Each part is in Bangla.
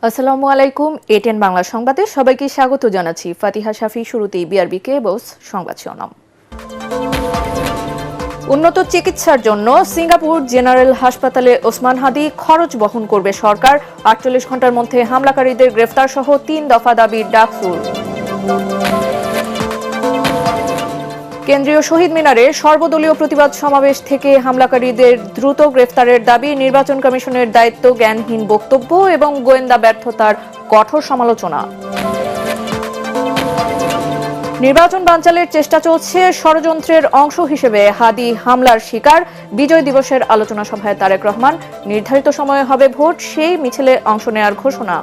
আসসালামু আলাইকুম। এটিএন বাংলা সংবাদে সবাইকে স্বাগত জানাচ্ছি। ফাতিহা শাফি। শুরুতেই বিআরবি কেবলস সংবাদ শিরোনাম। উন্নত চিকিৎসার জন্য সিঙ্গাপুর জেনারেল হাসপাতালে ওসমান হাদি, খরচ বহন করবে সরকার। ৪৮ ঘন্টার মধ্যে হামলাকারীদের গ্রেফতার সহ ৩ দফা দাবি ডাকসুর। কেন্দ্রীয় শহীদ মিনারে সর্বদলীয় প্রতিবাদ সমাবেশ থেকে হামলাকারীদের দ্রুত গ্রেফতারের দাবি। নির্বাচন কমিশনের দায়িত্ব জ্ঞানহীন বক্তব্য এবং গোয়েন্দা ব্যর্থতার কঠোর সমালোচনা। নির্বাচন বানচালের চেষ্টা চলছে, ষড়যন্ত্রের অংশ হিসেবে হাদি হামলার শিকার। বিজয় দিবসের আলোচনা সভায় তারেক রহমান, নির্ধারিত সময়ে হবে ভোট, সেই মিছিলে অংশ নেয়ার ঘোষণা।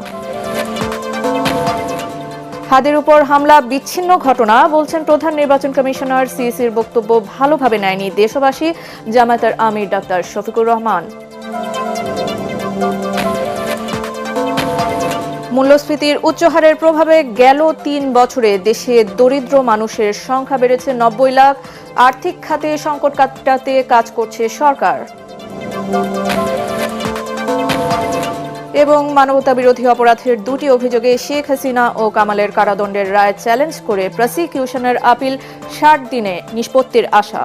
হাদির উপর হামলা বিচ্ছিন্ন ঘটনা বলছেন প্রধান নির্বাচন কমিশনার। সিইসির বক্তব্য ভালোভাবে নেয়নি দেশবাসী। জামায়াতের আমির ডাক্তার শফিকুর রহমান। মূল্যস্ফীতির উচ্চ হারের প্রভাবে গেল ৩ বছরে দেশে দরিদ্র মানুষের সংখ্যা বেড়েছে ৯০ লাখ। আর্থিক খাতে সংকট কাটাতে কাজ করছে সরকার। এবং মানবতা বিরোধী অপরাধের ২টি অভিযোগে শেখ হাসিনা ও কামালের কারাদণ্ডের রায় চ্যালেঞ্জ করে প্রসিকিউশনের আপিল, ৬০ দিনে নিষ্পত্তির আশা।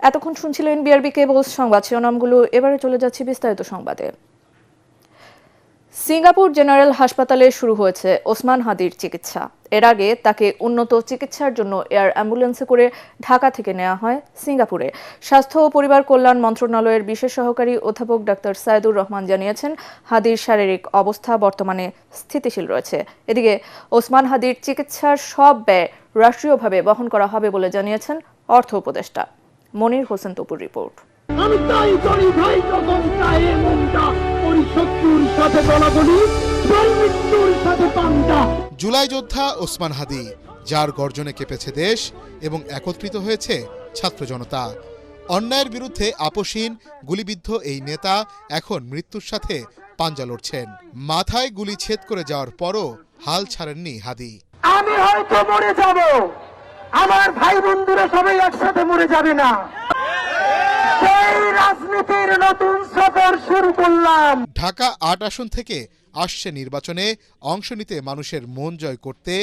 এতক্ষণ শুনছিলেন বিআরবি কেবলস সংবাদ শিরোনামগুলো। এবারে চলে যাচ্ছি বিস্তারিত সংবাদে। সিঙ্গাপুর জেনারেল হাসপাতালে শুরু হয়েছে ওসমান হাদির চিকিৎসা। এর আগে তাকে উন্নত চিকিৎসার জন্য এয়ার অ্যাম্বুলেন্সে করে ঢাকা থেকে নেওয়া হয় সিঙ্গাপুরে। স্বাস্থ্য ও পরিবার কল্যাণ মন্ত্রণালয়ের বিশেষ সহকারী অধ্যাপক ডাক্তার সাইদুর রহমান জানিয়েছেন, হাদির শারীরিক অবস্থা বর্তমানে স্থিতিশীল রয়েছে। এদিকে ওসমান হাদির চিকিৎসার সব ব্যয় রাষ্ট্রীয়ভাবে বহন করা হবে বলে জানিয়েছেন অর্থ উপদেষ্টা। মনির হোসেন তপুর রিপোর্ট। জুলাই যোদ্ধা ওসমান হাদি, যার গর্জনে কেঁপেছে দেশ এবং একত্রিত হয়েছে ছাত্র জনতা। অন্যায়ের বিরুদ্ধে আপোষহীন গুলিবিদ্ধ এই নেতা এখন মৃত্যুর সাথে পাঞ্জা লড়ছেন। মাথায় গুলি ছেদ করে যাওয়ার পরও হাল ছাড়েননি হাদি। আমি হয়তো মরে যাব, আমার ভাই বন্ধুরা সবাই একসাথে মরে যাবে না, সেই রাজনীতির নতুন সফর শুরু করলাম। ঢাকা ৮ আসন থেকে আসছে নির্বাচনে অংশ নিতে মানুষের মন জয় করতে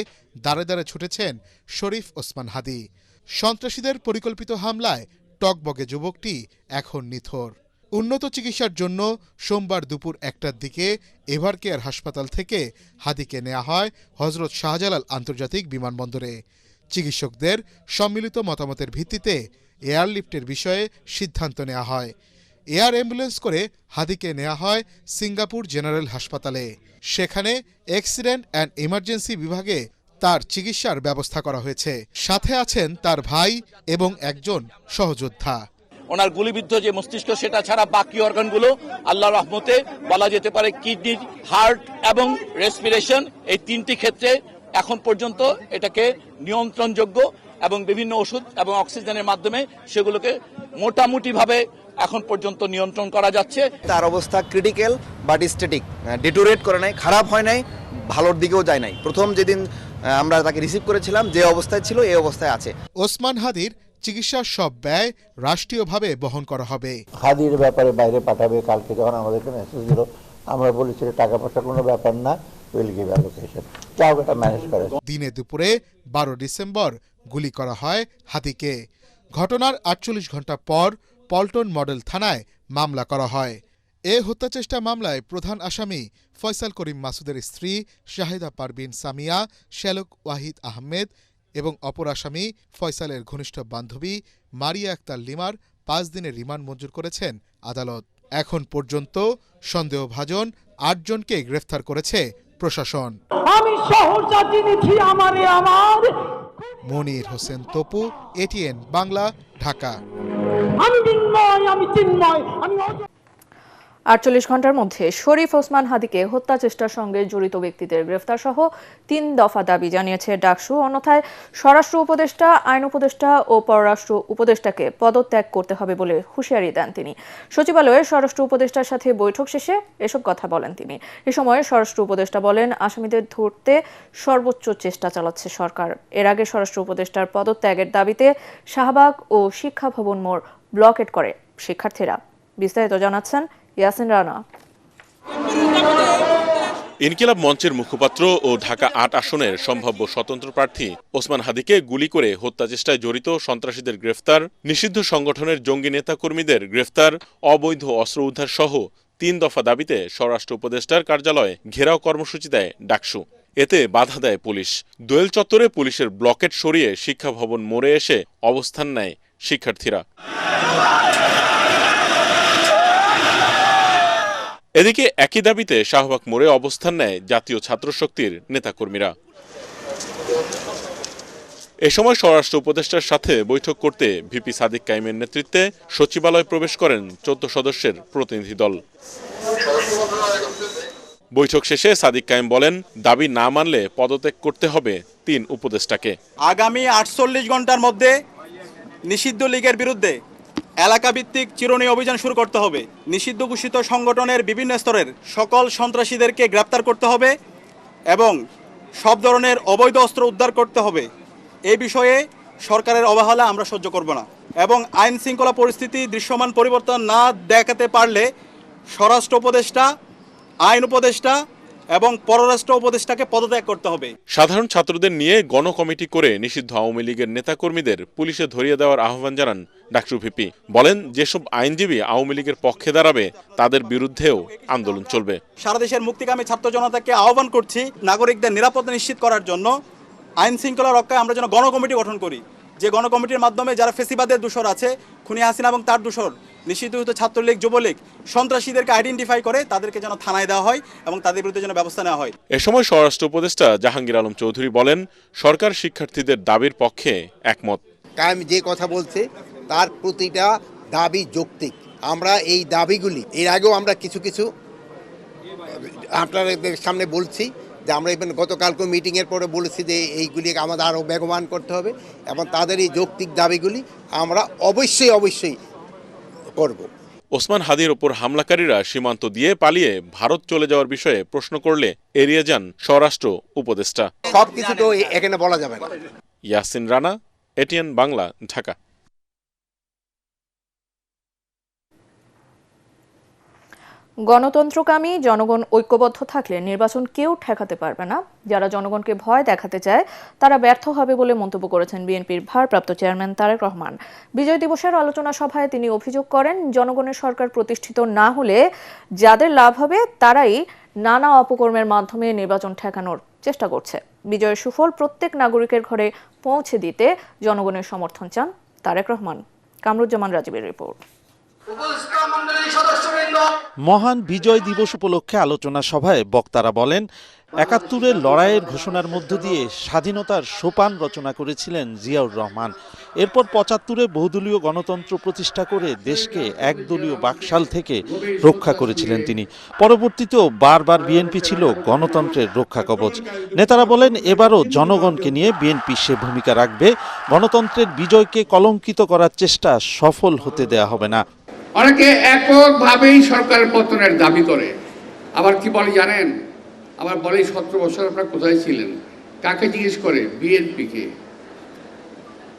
দাঁড়ে দাঁড়ে ছুটেছেন শরীফ ওসমান হাদি। সন্ত্রাসীদের পরিকল্পিত হামলায় টকবগে যুবকটি এখন নিথর। উন্নত চিকিৎসার জন্য সোমবার দুপুর ১টার দিকে এভারকেয়ার হাসপাতাল থেকে হাদিকে নেওয়া হয় হজরত শাহজালাল আন্তর্জাতিক বিমানবন্দরে। চিকিৎসকদের সম্মিলিত মতামতের ভিত্তিতে এয়ারলিফটের বিষয়ে সিদ্ধান্ত নেওয়া হয়। এয়ার অ্যাম্বুলেন্স করে হাদিকে নেওয়া হয় সিঙ্গাপুর জেনারেল হাসপাতালে। সেখানে অ্যাক্সিডেন্ট অ্যান্ড ইমার্জেন্সি বিভাগে তার চিকিৎসার ব্যবস্থা করা হয়েছে। সাথে আছেন তার ভাই এবং একজন সহযোদ্ধা। ওনার গুলিবিদ্ধ যে মস্তিষ্ক, সেটা ছাড়া বাকি অর্গানগুলো আল্লাহর রহমতে বলা যেতে পারে কিডনি, হার্ট এবং রেসপিরেশন, এই 3টি ক্ষেত্রে এখন পর্যন্ত এটাকে নিয়ন্ত্রণযোগ্য এবং বিভিন্ন ওষুধ এবং অক্সিজেনের মাধ্যমে সেগুলোকে মোটামুটিভাবে এখন পর্যন্ত নিয়ন্ত্রণ করা যাচ্ছে। তার অবস্থা ক্রিটিক্যাল বাট স্ট্যাটিক, ডিটোরেট করে নাই, খারাপ হয় নাই, ভালোর দিকেও যায় নাই। প্রথম যেদিন আমরা তাকে রিসিভ করেছিলাম যে অবস্থায় ছিল এই অবস্থায় আছে। ওসমান হাদির চিকিৎসার সব ব্যয় রাষ্ট্রীয়ভাবে বহন করা হবে। হাদির ব্যাপারে বাইরে পাঠাবে কালকে যখন আমাদেরকে মেসেজ দিল, আমরা বলেছি টাকা পয়সা কোনো ব্যাপার না, উইল গিভ অ্যালোকেশন, যাও এটা ম্যানেজ করে। দিনে দুপুরে ১২ ডিসেম্বর গুলি করা হয় হাদিকে। ঘটনার ৪৮ ঘণ্টা পর পল্টন মডেল থানায় মামলা করা হয়। এ হত্যাচেষ্টা মামলায় প্রধান আসামি ফয়সাল করিম মাসুদের স্ত্রী শাহিদা পারভিন সামিয়া, শ্যালক ওয়াহিদ আহমেদ এবং অপর আসামি ফয়সালের ঘনিষ্ঠ বান্ধবী মারিয়া আক্তার লিমার ৫ দিনের রিমান্ড মঞ্জুর করেছেন আদালত। এখন পর্যন্ত সন্দেহভাজন ৮ জনকে গ্রেফতার করেছে প্রশাসন। আমি সহজাতি নিথি আমারে আমার। মনির হোসেন তপু, এটিএন বাংলা, ঢাকা। আমি বিন্ময়, আমি চিন্ময়, আমি ৪৮ ঘন্টার মধ্যে শরীফ ওসমান হাদিকে হত্যা চেষ্টার সঙ্গে জড়িত ব্যক্তিদের গ্রেফতার সহ ৩ দফা দাবি জানিয়েছে ডাকসু। অন্যথায় স্বরাষ্ট্র উপদেষ্টা, আইন উপদেষ্টা ও পররাষ্ট্র উপদেষ্টাকে পদত্যাগ করতে হবে বলে হুঁশিয়ারি দেন তিনি। সচিবালয়ে স্বরাষ্ট্র উপদেষ্টার সাথে বৈঠক শেষে এসব কথা বলেন তিনি। এ সময় স্বরাষ্ট্র উপদেষ্টা বলেন, আসামিদের ধরতে সর্বোচ্চ চেষ্টা চালাচ্ছে সরকার। এর আগে স্বরাষ্ট্র উপদেষ্টার পদত্যাগের দাবিতে শাহবাগ ও শিক্ষা ভবন মোড় ব্লকেট করে শিক্ষার্থীরা। বিস্তারিত জানাচ্ছেন ইয়াসিন রানা। ইনকিলাব মঞ্চের মুখপাত্র ও ঢাকা ৮ আসনের সম্ভাব্য স্বতন্ত্র প্রার্থী ওসমান হাদিকে গুলি করে হত্যাচেষ্টায় জড়িত সন্ত্রাসীদের গ্রেফতার, নিষিদ্ধ সংগঠনের জঙ্গি নেতাকর্মীদের গ্রেফতার, অবৈধ অস্ত্র উদ্ধার সহ ৩ দফা দাবিতে স্বরাষ্ট্র উপদেষ্টার কার্যালয়ে ঘেরাও কর্মসূচি দেয় ডাকসু। এতে বাধা দেয় পুলিশ। দোয়েল চত্বরে পুলিশের ব্লকেট সরিয়ে শিক্ষা ভবন মোড়ে এসে অবস্থান নেয় শিক্ষার্থীরা। এদিকে একই দাবিতে শাহবাগ মোড়ে অবস্থান নেয় জাতীয় ছাত্র শক্তির নেতাকর্মীরা। এ সময় স্বরাষ্ট্র উপদেষ্টার সাথে বৈঠক করতে ভিপি সাদিক কাইমের নেতৃত্বে সচিবালয় প্রবেশ করেন ১৪ সদস্যের প্রতিনিধি দল। বৈঠক শেষে সাদিক কাইম বলেন, দাবি না মানলে পদত্যাগ করতে হবে ৩ উপদেষ্টাকে। আগামী ৪৮ ঘন্টার মধ্যে নিষিদ্ধ লীগের বিরুদ্ধে এলাকাভিত্তিক চিরুনি অভিযান শুরু করতে হবে। নিষিদ্ধ ঘোষিত সংগঠনের বিভিন্ন স্তরের সকল সন্ত্রাসীদেরকে গ্রেপ্তার করতে হবে এবং সব ধরনের অবৈধ অস্ত্র উদ্ধার করতে হবে। এই বিষয়ে সরকারের অবহেলা আমরা সহ্য করব না এবং আইন শৃঙ্খলা পরিস্থিতি দৃশ্যমান পরিবর্তন না দেখাতে পারলে স্বরাষ্ট্র উপদেষ্টা, আইন উপদেষ্টা এবং পররাষ্ট্র উপদেষ্টাকে পদত্যাগ করতে হবে। সাধারণ ছাত্রদের নিয়ে গণকমিটি করে নিষিদ্ধ আওয়ামী লীগের নেতাকর্মীদের পুলিশে ধরিয়ে দেওয়ার আহ্বান জানান ডাকসু ভিপি। বলেন, যেসব আইনজীবী আওয়ামী লীগের পক্ষে দাঁড়াবে তাদের বিরুদ্ধেও আন্দোলন চলবে। সারা দেশের মুক্তিকামী ছাত্র জনতাকে আহ্বান করছি, নাগরিকদের নিরাপত্তা নিশ্চিত করার জন্য আইন শৃঙ্খলা রক্ষায় আমরা যেন গণকমিটি গঠন করি, যে গণকমিটির মাধ্যমে যারা ফেসিবাদের দোষর আছে, খুনি হাসিনা এবং তার দোষর, নিষিদ্ধ ছাত্রলীগ, যুবলীগ, সন্ত্রাসীদেরকে আইডেন্টিফাই করে তাদেরকে যেন থানায় দেওয়া হয় এবং তাদের বিরুদ্ধে যেন ব্যবস্থা নেওয়া হয়। এ সময় স্বরাষ্ট্র উপদেষ্টা জাহাঙ্গীর আলম চৌধুরী বলেন, সরকার শিক্ষার্থীদের দাবির পক্ষে একমত। কায়েম যে কথা বলছে তার প্রতিটা দাবি যৌক্তিক। আমরা এই দাবিগুলি এর আগেও আমরা কিছু আপনাদের সামনে বলছি যে আমরা ইভেন গতকালকে মিটিংয়ের পরে বলেছি যে এইগুলি আমাদের আরও বেগবান করতে হবে এবং তাদের এই যৌক্তিক দাবিগুলি আমরা অবশ্যই করব। ওসমান হাদির ওপর হামলাকারীরা সীমান্ত দিয়ে পালিয়ে ভারত চলে যাওয়ার বিষয়ে প্রশ্ন করলে এড়িয়ে যান স্বরাষ্ট্র উপদেষ্টা। সব কিছু তো এখানে বলা যাবে না। ইয়াসিন রানা, এটিএন বাংলা, ঢাকা। গণতন্ত্রকামী জনগণ ঐক্যবদ্ধ থাকলে নির্বাচন কেউ ঠেকাতে পারবে না। যারা জনগণকে ভয় দেখাতে চায় তারা ব্যর্থ হবে বলে মন্তব্য করেছেন বিএনপির ভারপ্রাপ্ত চেয়ারম্যান তারেক রহমান। বিজয় দিবসের আলোচনা সভায় তিনি অভিযোগ করেন, জনগণের সরকার প্রতিষ্ঠিত না হলে যাদের লাভ হবে তারাই নানা অপকর্মের মাধ্যমে নির্বাচন ঠেকানোর চেষ্টা করছে। বিজয়ের সুফল প্রত্যেক নাগরিকের ঘরে পৌঁছে দিতে জনগণের সমর্থন চান তারেক রহমান। কামরুজ্জামান রাজীবের রিপোর্ট। মহান বিজয় দিবস উপলক্ষে আলোচনা সভায় বক্তারা বলেন, ৭১-এর লড়াইয়ের ঘোষণার মধ্য দিয়ে স্বাধীনতার সোপান রচনা করেছিলেন জিয়াউর রহমান। এরপর ৭৫-এ বহুদলীয় গণতন্ত্র প্রতিষ্ঠা করে দেশকে একদলীয় বাকশাল থেকে রক্ষা করেছিলেন তিনি। পরবর্তীতেও বারবার বিএনপি ছিল গণতন্ত্রের রক্ষা কবচ। নেতারা বলেন, এবারও জনগণকে নিয়ে বিএনপি সে ভূমিকা রাখবে। গণতন্ত্রের বিজয়কে কলঙ্কিত করার চেষ্টা সফল হতে দেয়া হবে না। অনেকে এককভাবেই সরকারের পতনের দাবি করে, আবার কি বলে জানেন, আবার বলে ১৭ বছর আপনারা কোথায় ছিলেন। কাকে জিজ্ঞেস করে? বিএনপিকে।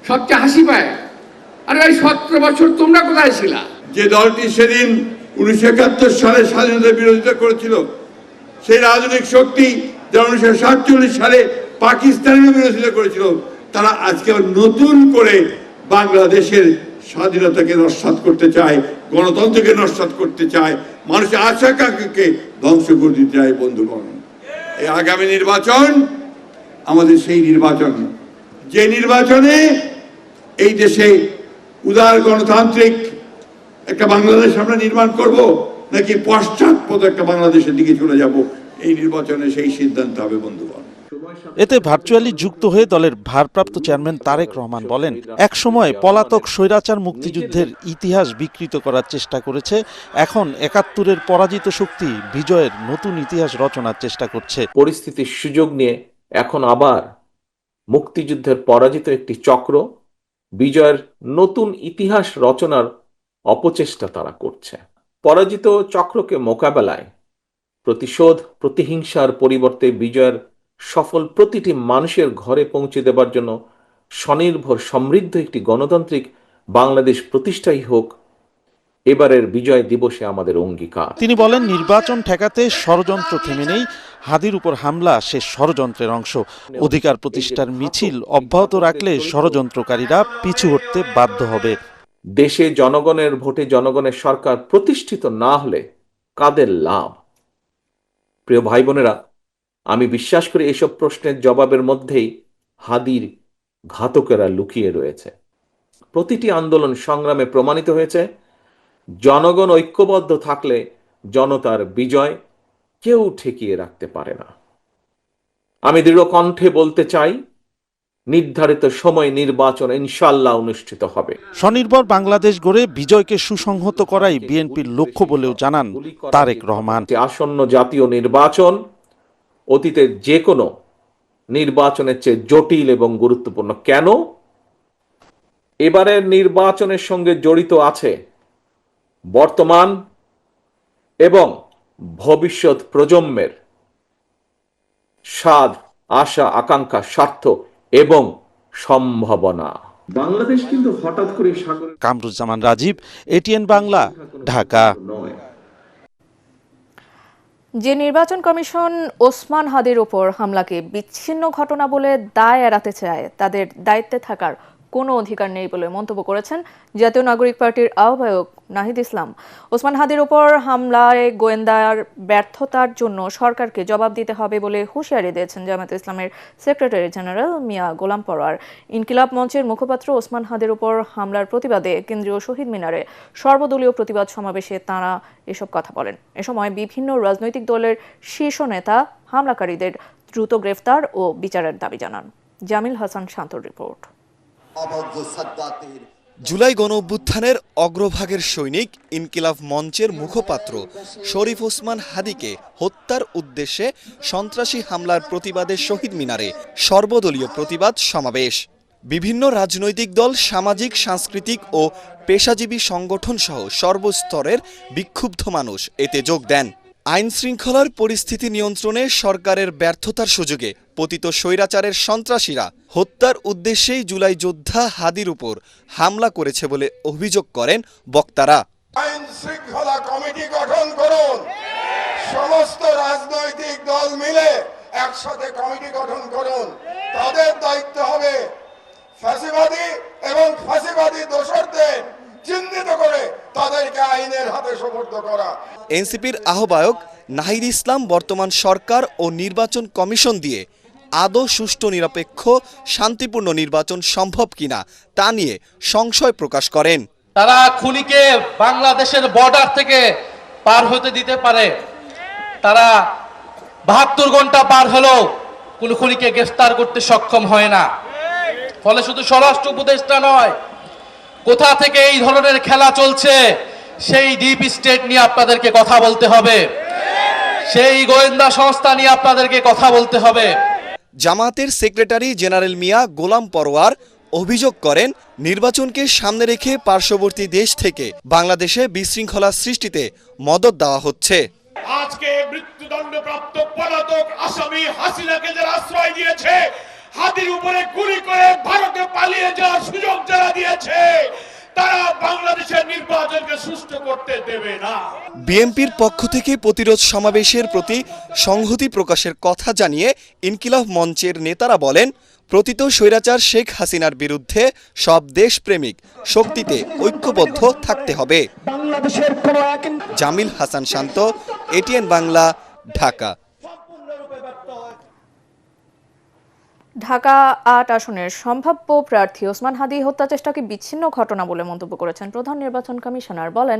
সবচেয়ে হাসি পায়, আরে ভাই ১৭ বছর তোমরা কোথায় ছিলা? যে দলটি সেদিন ১৯৭১ সালে স্বাধীনতার বিরোধিতা করেছিল, সেই রাজনৈতিক শক্তি যারা ১৯৪৭ সালে পাকিস্তানের বিরোধিতা করেছিল, তারা আজকে নতুন করে বাংলাদেশের স্বাধীনতাকে নস্যাৎ করতে চায়, গণতন্ত্রকে নস্যাৎ করতে চায়, মানুষের আশা আকাঙ্ক্ষাকে ধ্বংস করে দিতে চায়। বন্ধুগণ, এই আগামী নির্বাচন আমাদের সেই নির্বাচন, যে নির্বাচনে এই দেশে উদার গণতান্ত্রিক একটা বাংলাদেশ আমরা নির্মাণ করব নাকি পশ্চাৎপদ একটা বাংলাদেশের দিকে চলে যাব, এই নির্বাচনে সেই সিদ্ধান্ত হবে। বন্ধুগণ, এতে ভার্চুয়ালি যুক্ত হয়ে দলের ভারপ্রাপ্ত চেয়ারম্যান তারেক রহমান বলেন, এক সময় পলাতক স্বৈরাচার মুক্তিযুদ্ধের ইতিহাস বিকৃত করার চেষ্টা করেছে, এখন ৭১-এর পরাজিত শক্তি বিজয়ের নতুন ইতিহাস রচনার চেষ্টা করছে। পরিস্থিতির সুযোগ নিয়ে এখন আবার মুক্তিযুদ্ধের পরাজিত একটি চক্র বিজয়ের নতুন ইতিহাস রচনার অপচেষ্টা তারা করছে। পরাজিত চক্রকে মোকাবেলায় প্রতিশোধ, প্রতিহিংসার পরিবর্তে বিজয়ের সফল প্রতিটি মানুষের ঘরে পৌঁছে দেবার জন্য স্বনির্ভর সমৃদ্ধ একটি গণতান্ত্রিক বাংলাদেশ প্রতিষ্ঠাই হোক, এবারের বিজয় দিবসে আমাদের অঙ্গীকার। তিনি বলেন, নির্বাচন ঠেকাতে ষড়যন্ত্র থেমে নেই, হাদির উপর হামলা সে ষড়যন্ত্রের অংশ। অধিকার প্রতিষ্ঠার মিছিল অব্যাহত রাখলে ষড়যন্ত্রকারীরা পিছু হটতে বাধ্য হবে। দেশে জনগণের ভোটে জনগণের সরকার প্রতিষ্ঠিত না হলে কাদের লাভ? প্রিয় ভাই বোনেরা, আমি বিশ্বাস করি এসব প্রশ্নের জবাবের মধ্যেই হাদির ঘাতকেরা লুকিয়ে রয়েছে। প্রতিটি আন্দোলন সংগ্রামে প্রমাণিত হয়েছে, জনগণ ঐক্যবদ্ধ থাকলে জনতার বিজয় কেউ ঠেকিয়ে রাখতে পারে না। আমি দৃঢ় কণ্ঠে বলতে চাই, নির্ধারিত সময় নির্বাচন ইনশাআল্লাহ অনুষ্ঠিত হবে। স্বনির্ভর বাংলাদেশ গড়ে বিজয়কে সুসংহত করাই বিএনপির লক্ষ্য বলেও জানান তারেক রহমান। আসন্ন জাতীয় নির্বাচন অতীতের যে কোনো নির্বাচনের চেয়ে জটিল এবং গুরুত্বপূর্ণ। কেন? এবারের নির্বাচনের সঙ্গে জড়িত আছে বর্তমান এবং ভবিষ্যৎ প্রজন্মের স্বাদ, আশা, আকাঙ্ক্ষা, স্বার্থ এবং সম্ভাবনা। বাংলাদেশ কিন্তু হঠাৎ করে সাগর। কামরুজ্জামান রাজীব, এটিএন বাংলা, ঢাকা। যে নির্বাচন কমিশন ওসমান হাদির উপর হামলাকে বিচ্ছিন্ন ঘটনা বলে দায় এড়াতে চায়, তাদের দায়িত্বে থাকার কোনো অধিকার নেই বলে মন্তব্য করেছেন জাতীয় নাগরিক পার্টির আহ্বায়ক নাহিদ ইসলাম। ওসমান হাদির উপর হামলায় গোয়েন্দার ব্যর্থতার জন্য সরকারকে জবাব দিতে হবে বলে হুঁশিয়ারি দিয়েছেন জামায়াতে ইসলামের সেক্রেটারি জেনারেল মিয়া গোলাম পরোয়ার। ইনকিলাব মঞ্চের মুখপাত্র ওসমান হাদির উপর হামলার প্রতিবাদে কেন্দ্রীয় শহীদ মিনারে সর্বদলীয় প্রতিবাদ সমাবেশে তাঁরা এসব কথা বলেন। এ সময় বিভিন্ন রাজনৈতিক দলের শীর্ষ নেতা হামলাকারীদের দ্রুত গ্রেফতার ও বিচারের দাবি জানান। জামিল হাসান শান্তর রিপোর্ট। জুলাই গণঅভ্যুত্থানের অগ্রভাগের সৈনিক ইনকিলাব মঞ্চের মুখপাত্র শরীফ ওসমান হাদিকে হত্যার উদ্দেশ্যে সন্ত্রাসী হামলার প্রতিবাদে শহীদ মিনারে সর্বদলীয় প্রতিবাদ সমাবেশ। বিভিন্ন রাজনৈতিক দল, সামাজিক, সাংস্কৃতিক ও পেশাজীবী সংগঠন সহ সর্বস্তরের বিক্ষুব্ধ মানুষ এতে যোগ দেন। আইন শৃঙ্খলার পরিস্থিতি নিয়ন্ত্রণে সরকারের ব্যর্থতার সুযোগে পতিত স্বৈরাচারের সন্ত্রাসীরা হত্যার উদ্দেশ্যেই জুলাই যোদ্ধা হাদির উপর হামলা করেছে বলে অভিযোগ করেন বক্তারা। আইন শৃঙ্খলা কমিটি গঠন করুন, সমস্ত রাজনৈতিক দল মিলে একসাথে কমিটি গঠন করুন। তাদের দায়িত্ব হবে ফ্যাসিবাদী এবং ফ্যাসিবাদী দোষরদের চিহ্নিত করে তাদেরকে আইনের হাতে সোপর্দ করা। এনসিপির আহ্বায়ক নাহিদ ইসলাম বর্তমান সরকার ও নির্বাচন কমিশন দিয়ে আদৌ সুষ্ঠু, নিরপেক্ষ, শান্তিপূর্ণ নির্বাচন সম্ভব কিনা তা নিয়ে সংশয় প্রকাশ করেন। তারা খুনিকে বাংলাদেশের বর্ডার থেকে পার হতে দিতে পারে, তারা 72 ঘন্টা পার হলেও কোন খুনিকে গ্রেফতার করতে সক্ষম হয় না। ফলে শুধু স্বরাষ্ট্র উপদেষ্টা নয়, কোথা থেকে এই ধরনের খেলা চলছে সেই ডিপ স্টেট নিয়ে আপনাদেরকে কথা বলতে হবে, সেই গোয়েন্দা সংস্থা নিয়ে আপনাদেরকে কথা বলতে হবে। জামাতের সেক্রেটারি জেনারেল মিয়া গোলাম পরোয়ার অভিযোগ করেন, নির্বাচনকে সামনে রেখে পার্শ্ববর্তী দেশ থেকে বাংলাদেশে বিশৃঙ্খলা সৃষ্টিতে মদদ দেওয়া হচ্ছে। আজকে মৃত্যুদণ্ডপ্রাপ্ত পলাতক আসামি হাসিনাকে যারা আশ্রয় দিয়েছে, হাদির উপরে গুলি করে ভারতে পালিয়ে যাওয়ার সুযোগ যারা দিয়েছে, তারা বাংলাদেশের নির্বাচনকে সুষ্ঠু করতে দেবে না। বিএনপির পক্ষ থেকে প্রতিরোধ সমাবেশের প্রতি সংহতি প্রকাশের কথা জানিয়ে ইনকিলাব মঞ্চের নেতারা বলেন, প্রতীত স্বৈরাচার শেখ হাসিনার বিরুদ্ধে সব দেশপ্রেমিক শক্তিতে ঐক্যবদ্ধ থাকতে হবে। জামিল হাসান শান্ত, এটিএন বাংলা, ঢাকা। ঢাকা ৮ আসনের সম্ভাব্য প্রার্থী ওসমান হাদি হত্যা চেষ্টাকে বিচ্ছিন্ন ঘটনা বলে মন্তব্য করেছেন প্রধান নির্বাচন কমিশনার। বলেন,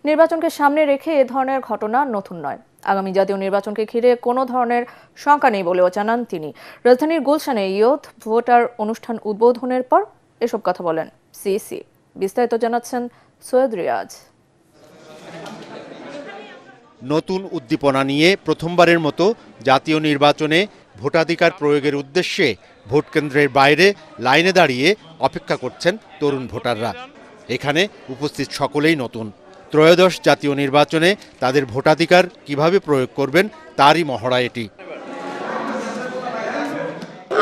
নির্বাচনকে সামনে রেখে এ ধরনের ঘটনা নতুন নয়। আগামী জাতীয় নির্বাচনকে ঘিরে কোনো ধরনের শঙ্কা নেই বলেও জানান তিনি। রাজধানীর গুলশানে ইয়ুথ ভোটার অনুষ্ঠান উদ্বোধনের পর এসব কথা বলেন সিইসি। বিস্তারিত জানাচ্ছেন সৈয়দ রিয়াজ। নতুন উদ্দীপনা নিয়ে প্রথমবারের মতো জাতীয় নির্বাচনে ভোটাধিকার প্রয়োগের উদ্দেশ্যে ভোটকেন্দ্রের বাইরে লাইনে দাঁড়িয়ে অপেক্ষা করছেন তরুণ ভোটাররা। এখানে উপস্থিত সকলেই নতুন। ত্রয়োদশ জাতীয় নির্বাচনে তাদের ভোটাধিকার কিভাবে প্রয়োগ করবেন তারই মহড়া এটি।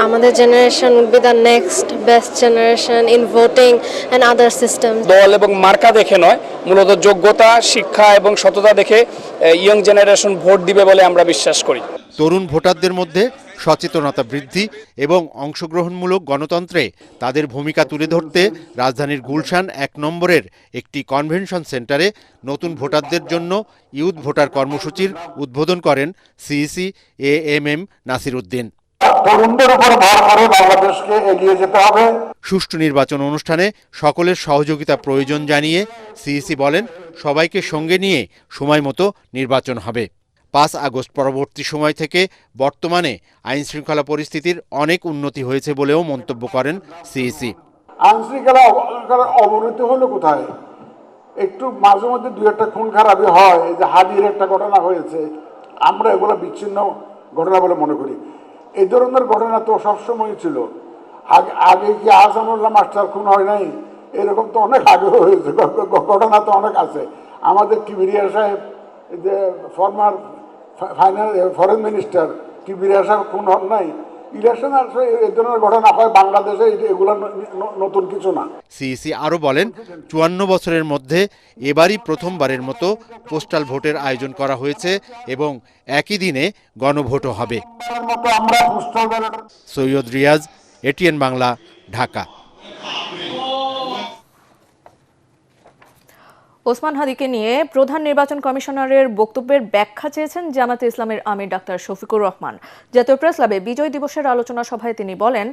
আমাদের generation will be the next best generation in voting and other system. দল এবং মার্কা দেখে নয়, মূলত যোগ্যতা, শিক্ষা এবং সততা দেখে ইয়ং জেনারেশন ভোট দিবে বলে আমরা বিশ্বাস করি। তরুণ ভোটারদের মধ্যে সচেতনতা বৃদ্ধি এবং অংশগ্রহণমূলক গণতন্ত্রে তাদের ভূমিকা তুলে ধরতে রাজধানীর গুলশান ১ নম্বরের একটি কনভেনশন সেন্টারে নতুন ভোটারদের জন্য ইউথ ভোটার কর্মসূচির উদ্বোধন করেন সিইসি AMM নাসির উদ্দিন। তরুণদের উপর ভর করে বাংলাদেশকে এগিয়ে যেতে হবে। সুষ্ঠু নির্বাচন অনুষ্ঠানে সকলের সহযোগিতা প্রয়োজন জানিয়ে সিইসি বলেন, সবাইকে সঙ্গে নিয়ে সময় মতো নির্বাচন হবে। ৫ আগস্ট পরবর্তী সময় থেকে বর্তমানে আইনশৃঙ্খলা পরিস্থিতির অনেক উন্নতি হয়েছে বলেও মন্তব্য করেন সিইসি। আইনশৃঙ্খলা অবনতি হলো কোথায়? একটু মাঝে মধ্যে দু একটা খুন খারাপি হয়, এই যে হাদির একটা ঘটনা হয়েছে, আমরা এগুলো বিচ্ছিন্ন ঘটনা বলে মনে করি। এই ধরনের ঘটনা তো সবসময় ছিল। আগে কি আহসানুল্লাহ মাস্টার খুন হয় নাই? এরকম তো অনেক আগে হয়েছে, ঘটনা তো অনেক আছে। আমাদের কিবরিয়া সাহেব, যে ফরমার ফরেন মিনিস্টার কিবরিয়া সাহেব খুন হন নাই। ইলেকশন আসলে এই ধরনের ঘটনা হয় বাংলাদেশে, এগুলো নতুন কিছু না। সিইসি আরও বলেন, ৫৪ বছরের মধ্যে এবারই প্রথমবারের মতো পোস্টাল ভোটের আয়োজন করা হয়েছে এবং একই দিনে গণভোটও হবে। সৈয়দ রিয়াজ, ATN বাংলা, ঢাকা। ওসমান হাদিকে নিয়ে প্রধান নির্বাচন কমিশনারের বক্তব্যের ব্যাখ্যা চেয়েছেন জামায়াতে ইসলামের আমির ডাক্তার শফিকুর রহমান। জাতীয় প্রেস ক্লাবে বিজয় দিবসের আলোচনা সভায় তিনি বলেন,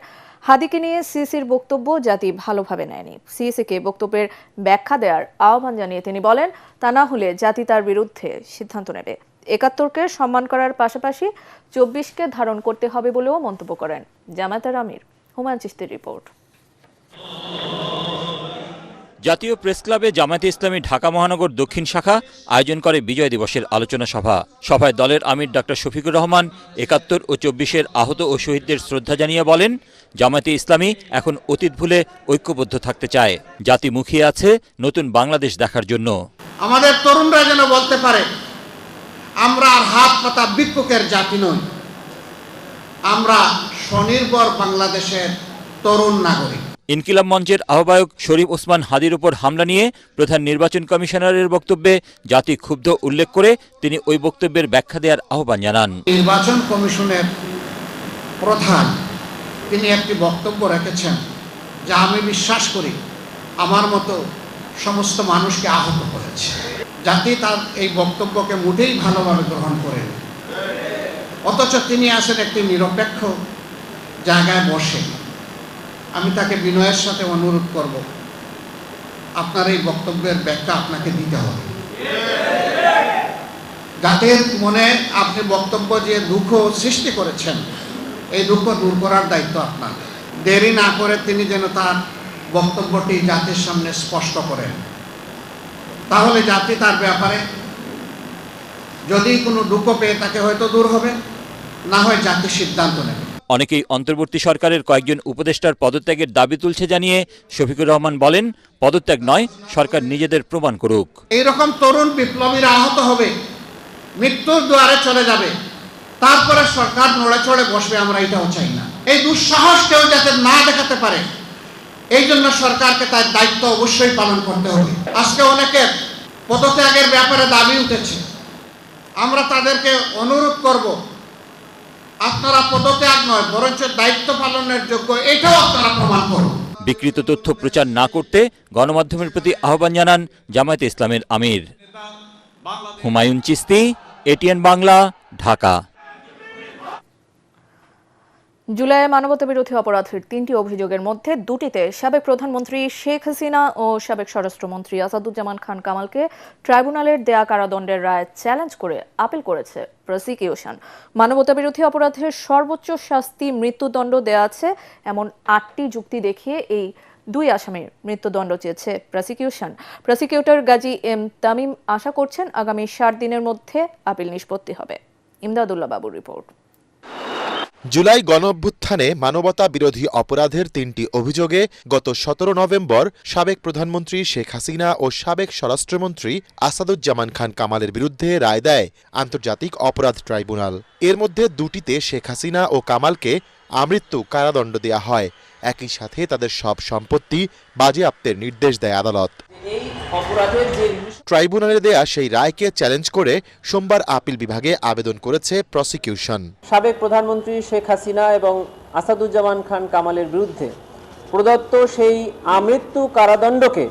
হাদিকে নিয়ে সিইসির বক্তব্য জাতি ভালোভাবে নেয়নি। সিইসিকে বক্তব্যের ব্যাখ্যা দেওয়ার আহ্বান জানিয়ে তিনি বলেন, তা না হলে জাতি তার বিরুদ্ধে সিদ্ধান্ত নেবে। ৭১কে সম্মান করার পাশাপাশি ২৪কে ধারণ করতে হবে বলেও মন্তব্য করেন জামায়াতের আমির। হুমায়ুন চিশতির রিপোর্ট। জাতীয় প্রেস ক্লাবে জামায়াতে ইসলামী ঢাকা মহানগর দক্ষিণ শাখা আয়োজন করে বিজয় দিবসের আলোচনা সভা। সভায় দলের আমির ডাক্তার শফিকুর রহমান ৭১ ও ২৪-এর আহত ও শহীদদের শ্রদ্ধা জানিয়ে বলেন, জামায়াতে ইসলামী এখন অতীত ভুলে ঐক্যবদ্ধ থাকতে চায়। জাতি মুখিয়ে আছে নতুন বাংলাদেশ দেখার জন্য। আমাদের তরুণরা যেন বলতে পারে, আমরা আর হাত পাতা ভিক্ষুকের জাতি নই, আমরা স্বনির্ভর বাংলাদেশের তরুণ নাগরিক। ইনকিলাব মঞ্চের আহ্বায়ক শরীফ ওসমান হাদির উপর হামলা নিয়ে প্রধান নির্বাচন কমিশনারের বক্তব্যে জাতি ক্ষুব্ধ উল্লেখ করে তিনি ওই বক্তব্যের ব্যাখ্যা দেওয়ার আহ্বান জানান। নির্বাচন কমিশনের প্রধান তিনি একটি বক্তব্য রেখেছেন, যা আমি বিশ্বাস করি আমার মতো সমস্ত মানুষকে আহত করেছে। জাতি তার এই বক্তব্যকে মোটেই ভালোভাবে গ্রহণ করেন, অথচ তিনি আছেন একটি নিরপেক্ষ জায়গায় বসে। আমি তাকে বিনয়ের সাথে অনুরোধ করব, আপনার এই বক্তব্যের ব্যাখ্যা আপনাকে দিতে হবে। জাতির মনে আপনি বক্তব্য যে দুঃখ সৃষ্টি করেছেন, এই দুঃখ দূর করার দায়িত্ব আপনার। দেরি না করে তিনি যেন তার বক্তব্যটি জাতির সামনে স্পষ্ট করেন, তাহলে জাতি তার ব্যাপারে যদি কোনো দুঃখ পেয়ে তাকে হয়তো দূর হবে, না হয় জাতি সিদ্ধান্ত নেবে। অনেকেই অন্তর্বর্তী সরকারের কয়েকজন উপদেষ্টার পদত্যাগের দাবি তুলছে জানিয়ে শফিকুর রহমান বলেন, পদত্যাগ নয়, সরকার নিজেদের প্রমাণ করুক। এইরকম তরুণ বিপ্লবীরা আহত হবে, মৃত্যুর দুয়ারে চলে যাবে, তারপরে সরকার নড়ে চড়ে বসবে, আমরা এটাও চাই না। এই দুঃসাহস কেউ যাতে না দেখাতে পারে, এই জন্য সরকারকে তার দায়িত্ব অবশ্যই পালন করতে হবে। আজকে অনেকের পদত্যাগের ব্যাপারে দাবি উঠেছে, আমরা তাদেরকে অনুরোধ করব, আপনারা পদত্যাগ নয় বরঞ্চ দায়িত্ব পালনের যোগ্য, এটাও আপনারা প্রমাণ করুন। বিকৃত তথ্য প্রচার না করতে গণমাধ্যমের প্রতি আহ্বান জানান জামায়াতে ইসলামের আমির। হুমায়ুন চিশতি, ATN বাংলা, ঢাকা। জুলাইয়ে মানবতাবিরোধী অপরাধের ৩টি অভিযোগের মধ্যে ২টিতে সাবেক প্রধানমন্ত্রী শেখ হাসিনা ও সাবেক স্বরাষ্ট্রমন্ত্রী আসাদুজ্জামান খান কামালকে ট্রাইব্যুনালের দেয়া কারাদণ্ডের রায় চ্যালেঞ্জ করে আপিল করেছে প্রসিকিউশন। মানবতাবিরোধী অপরাধের সর্বোচ্চ শাস্তি মৃত্যুদণ্ড দেয়া আছে এমন ৮টি যুক্তি দেখিয়ে এই ২ আসামির মৃত্যুদণ্ড চেয়েছে prosecution. Prosecutor Gazi M Tamim আশা করছেন আগামী ৭ দিনের মধ্যে আপিল নিষ্পত্তি হবে। ইমদাদুল্লাহ বাবুর রিপোর্ট। জুলাই গণঅভ্যুত্থানে মানবতা বিরোধী অপরাধের ৩টি অভিযোগে গত ১৭ নভেম্বর সাবেক প্রধানমন্ত্রী শেখ হাসিনা ও সাবেক স্বরাষ্ট্রমন্ত্রী আসাদুজ্জামান খান কামালের বিরুদ্ধে রায় দেয় আন্তর্জাতিক অপরাধ ট্রাইব্যুনাল। এর মধ্যে ২টিতে শেখ হাসিনা ও কামালকে আমৃত্যু কারাদণ্ড দেয়া হয়। একই সাথে তাদের সব সম্পত্তি বাজেয়াপ্তের নির্দেশ দেয় আদালত। ট্রাইব্যুনালে দেয়া সেই রায়কে চ্যালেঞ্জ করে সোমবার আপিল বিভাগে আবেদন করেছে প্রসিকিউশন। সাবেক প্রধানমন্ত্রী শেখ হাসিনা এবং আসাদুজ্জামান খান কামালের বিরুদ্ধে প্রদত্ত সেই আমৃত্যু কারাদণ্ডকে